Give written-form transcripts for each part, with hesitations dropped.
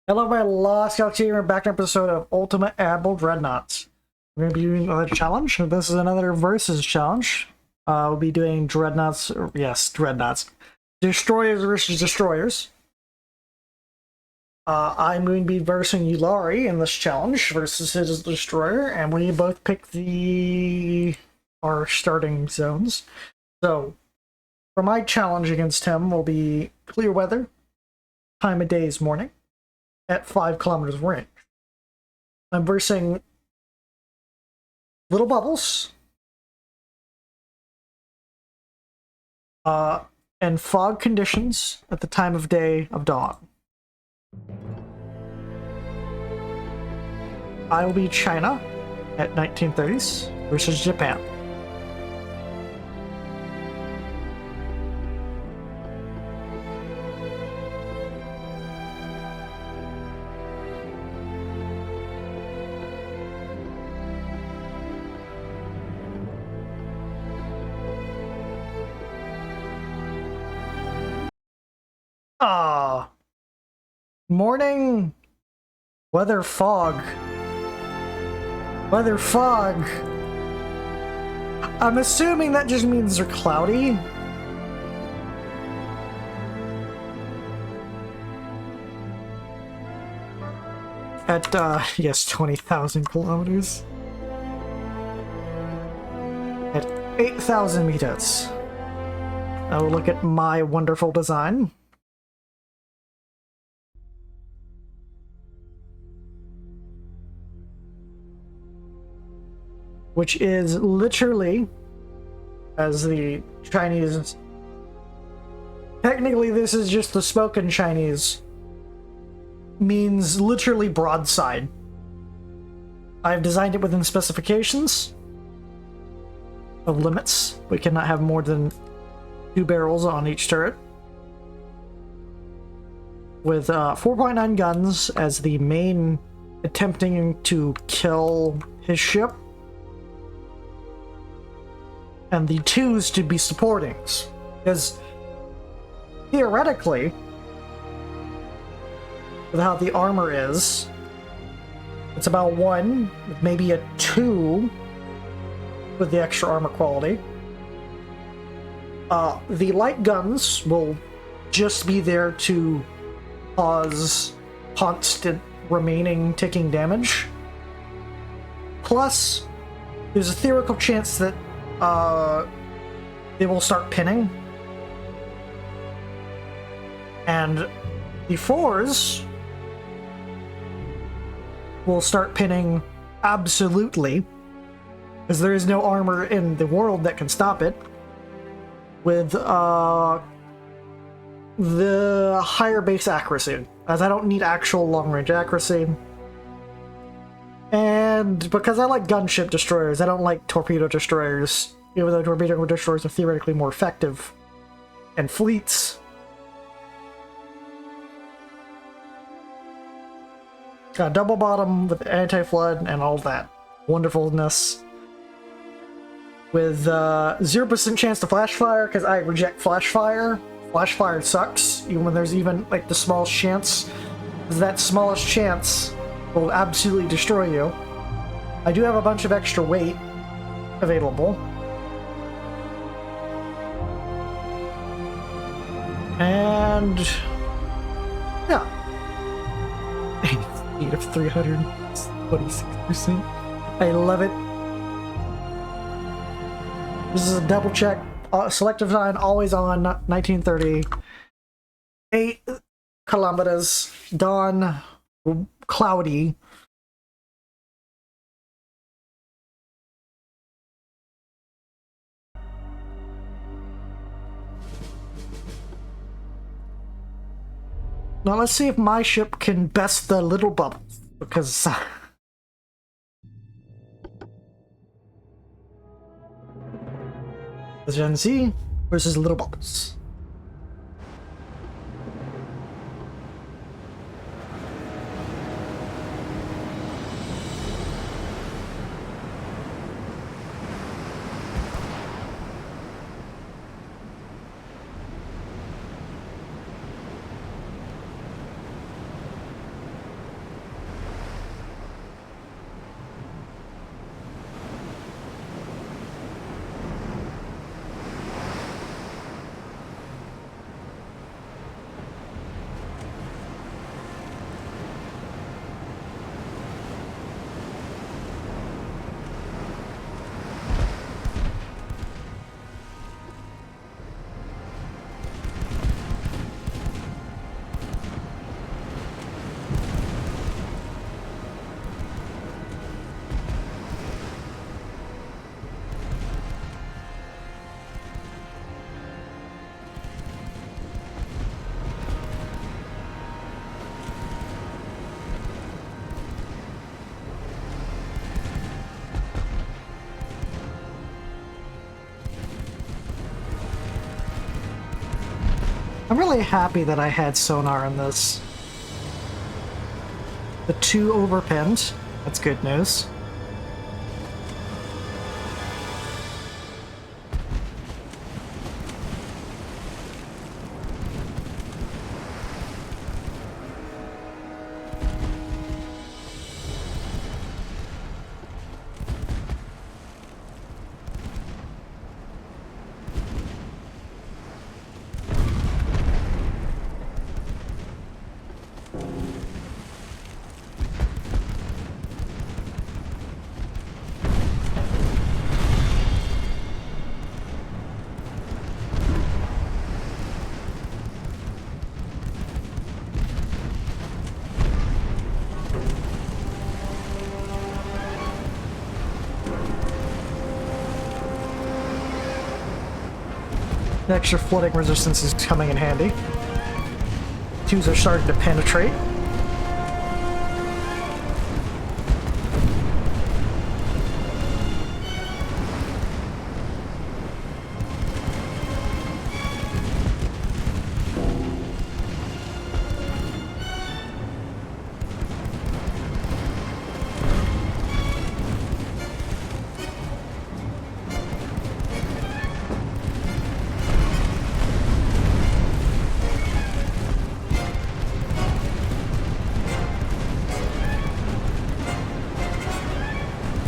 Hello, my Lost Galaxy here. We're back in an episode of Ultimate Admiral Dreadnoughts. We're going to be doing another challenge. This is another versus challenge. We'll be doing Dreadnoughts. Yes, Dreadnoughts. Destroyers versus Destroyers. I'm going to be versing Yulari in this challenge versus his Destroyer, and we both pick our starting zones. So, for my challenge against him will be clear weather, time of day is morning, at 5 kilometers range. I'm versing little bubbles, and fog conditions at the time of day of dawn. I will be China at 1930s versus Japan. Morning weather fog. Weather fog. I'm assuming that just means they're cloudy. At, yes, 20,000 kilometers. At 8,000 meters. I will look at my wonderful design. Which is literally, as the Chinese... Technically, this is just the spoken Chinese. Means literally broadside. I've designed it within specifications of limits. We cannot have more than 2 barrels on each turret. With 4.9 guns as the main attempting to kill his ship. And the 2s to be supportings. Because theoretically, with how the armor is, it's about 1, with maybe a 2 with the extra armor quality. The light guns will just be there to cause constant remaining ticking damage. Plus, there's a theoretical chance that they will start pinning. And the 4s will start pinning absolutely, because there is no armor in the world that can stop it, with the higher base accuracy, as I don't need actual long-range accuracy. And because I like gunship destroyers, I don't like torpedo destroyers, even though torpedo destroyers are theoretically more effective. And fleets. Got a double bottom with anti-flood and all that wonderfulness. With 0% chance to flash fire, because I reject flash fire. Flash fire sucks, even when there's even like the smallest chance. That smallest chance will absolutely destroy you. I do have a bunch of extra weight available. And yeah. Speed of 326%. I love it. This is a double check. Selective design, always on, 1930. 8 kilometers. Dawn. Cloudy. Now let's see if my ship can best the little bubbles, because Gen Z versus little bubbles. I'm really happy that I had sonar in this. The 2 overpinned. That's good news. The extra flooding resistance is coming in handy. 2s are starting to penetrate.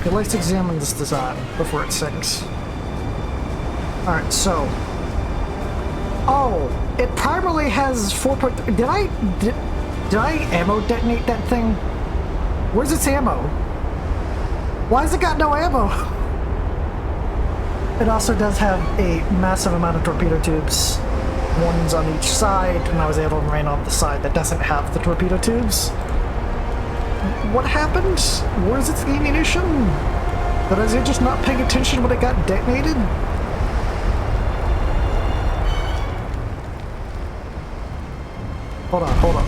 Okay, let's examine this design before it sinks. Alright, so... Oh! It primarily has 4.3... Did I ammo detonate that thing? Where's its ammo? Why has it got no ammo? It also does have a massive amount of torpedo tubes. One's on each side, and I was able to rain on the side that doesn't have the torpedo tubes. What happened? Where's its ammunition? But is it just not paying attention when it got detonated? Hold on, hold on.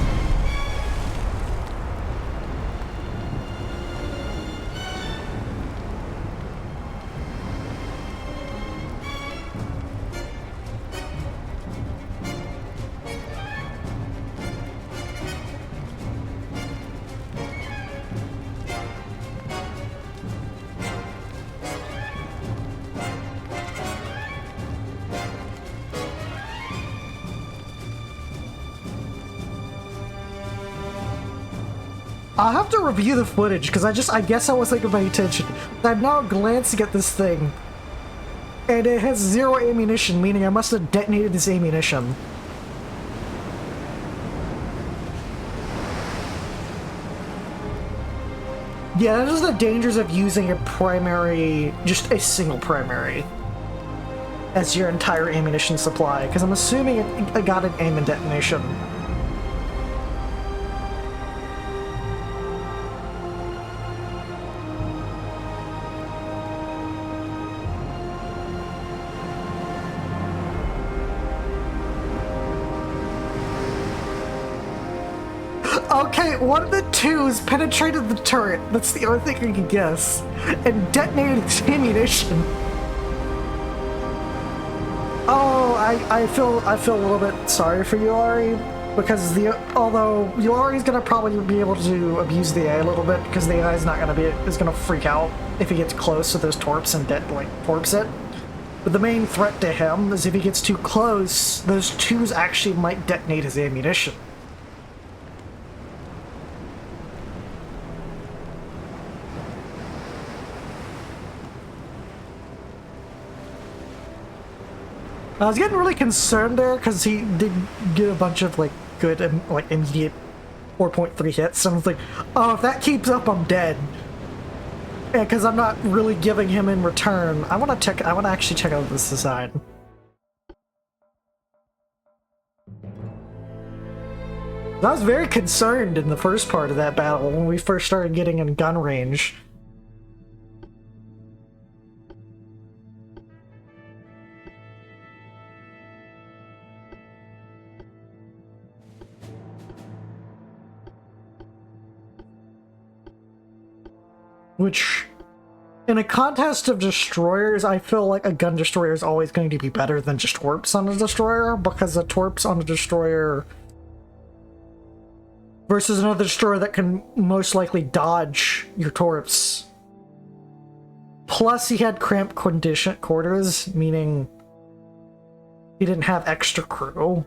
I'll have to review the footage, because I guess I wasn't paying attention. I'm now glancing at this thing, and it has 0 ammunition, meaning I must have detonated this ammunition. Yeah, those are the dangers of using a primary, just a single primary, as your entire ammunition supply, because I'm assuming it got an aim and detonation. Okay, one of the 2s penetrated the turret, that's the only thing I can guess, and detonated its ammunition. Oh, I feel a little bit sorry for Yulari, because although Yulari's gonna probably be able to abuse the AI a little bit, because the AI is gonna freak out if he gets close to those torps and torps it. But the main threat to him is if he gets too close, those 2s actually might detonate his ammunition. I was getting really concerned there because he did get a bunch of good immediate 4.3 hits. And I was like, oh, if that keeps up, I'm dead. Yeah, because I'm not really giving him in return. I want to actually check out this design. I was very concerned in the first part of that battle when we first started getting in gun range. Which, In a contest of destroyers, I feel like a gun destroyer is always going to be better than just torps on a destroyer, because the torps on a destroyer versus another destroyer that can most likely dodge your torps. Plus, he had cramped quarters, meaning he didn't have extra crew.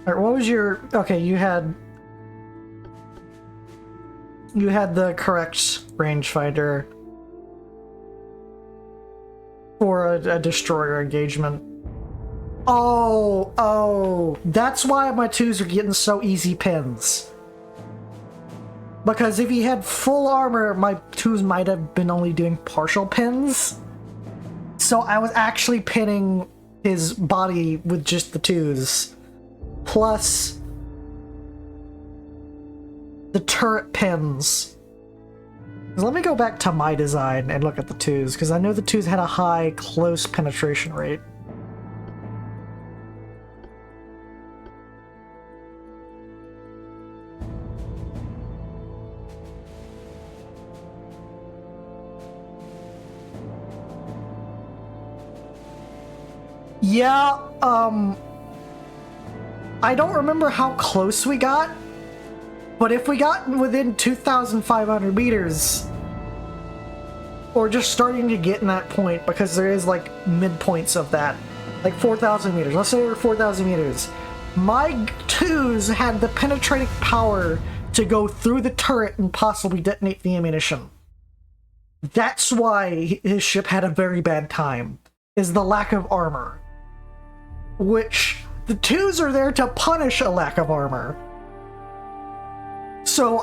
Alright, what was your... Okay, you had the correct rangefinder for a destroyer engagement. Oh, that's why my 2s are getting so easy pins. Because if he had full armor, my 2s might have been only doing partial pins. So I was actually pinning his body with just the 2s. Plus the turret pins. Let me go back to my design and look at the 2s, because I know the 2s had a high close penetration rate. Yeah, I don't remember how close we got, but if we got within 2,500 meters, or just starting to get in that point, because there is like midpoints of that, like 4,000 meters. Let's say we're 4,000 meters. My 2s had the penetrating power to go through the turret and possibly detonate the ammunition. That's why his ship had a very bad time, is the lack of armor. Which... the 2s are there to punish a lack of armor. So,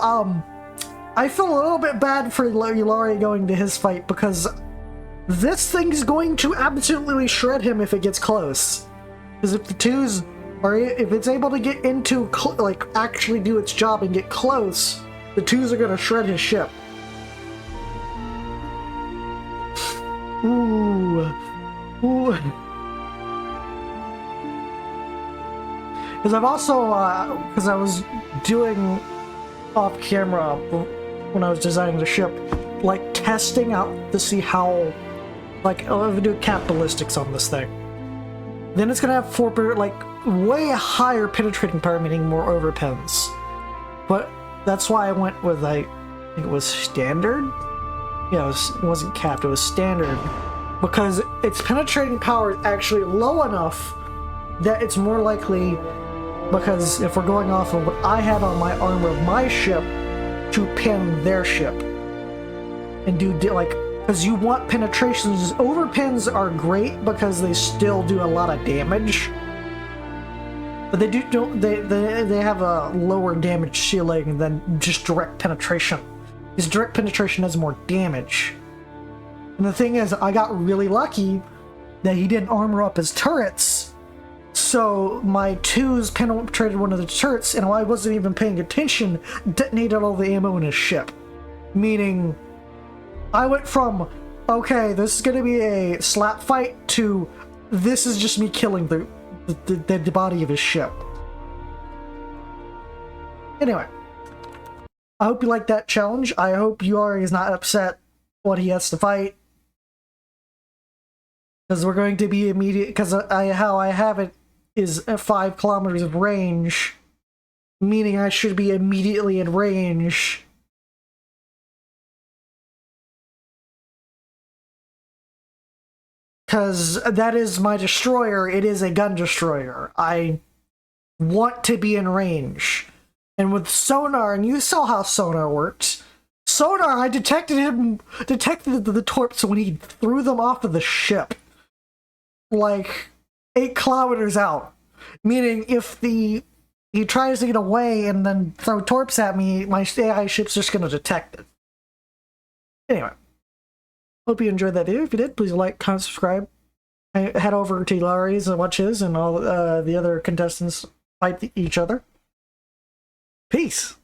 I feel a little bit bad for Yulari going to his fight, because this thing's going to absolutely shred him if it gets close. Because if the 2s are... if it's able to get into, like, actually do its job and get close, the 2s are going to shred his ship. Ooh. Because I've also, because I was doing off camera when I was designing the ship, like testing out to see how, like, I'll do cap ballistics on this thing. Then it's gonna have like way higher penetrating power, meaning more overpins. But that's why I went with, I think it was standard? Yeah, it wasn't capped, it was standard. Because its penetrating power is actually low enough that it's more likely, because if we're going off of what I had on my armor of my ship, to pin their ship. And do like, because you want penetrations. Overpins are great because they still do a lot of damage. But they have a lower damage ceiling than just direct penetration. Because direct penetration has more damage. And the thing is, I got really lucky that he didn't armor up his turrets. So my 2s penetrated one of the turrets, and I wasn't even paying attention, detonated all the ammo in his ship. Meaning, I went from, okay, this is gonna be a slap fight, to this is just me killing the body of his ship. Anyway, I hope you liked that challenge. I hope Yuri is not upset what he has to fight. Because we're going to be immediate, because how I have it is 5 kilometers of range, meaning I should be immediately in range. Because that is my destroyer, it is a gun destroyer. I want to be in range. And with sonar, and you saw how sonar works. Sonar, I detected the torps when he threw them off of the ship. Like 8 kilometers out, meaning if he tries to get away and then throw torps at me, my AI ship's just going to detect it. Anyway, hope you enjoyed that video. If you did, please like, comment, subscribe. Head over to Larry's and watch his and all the other contestants fight each other. Peace.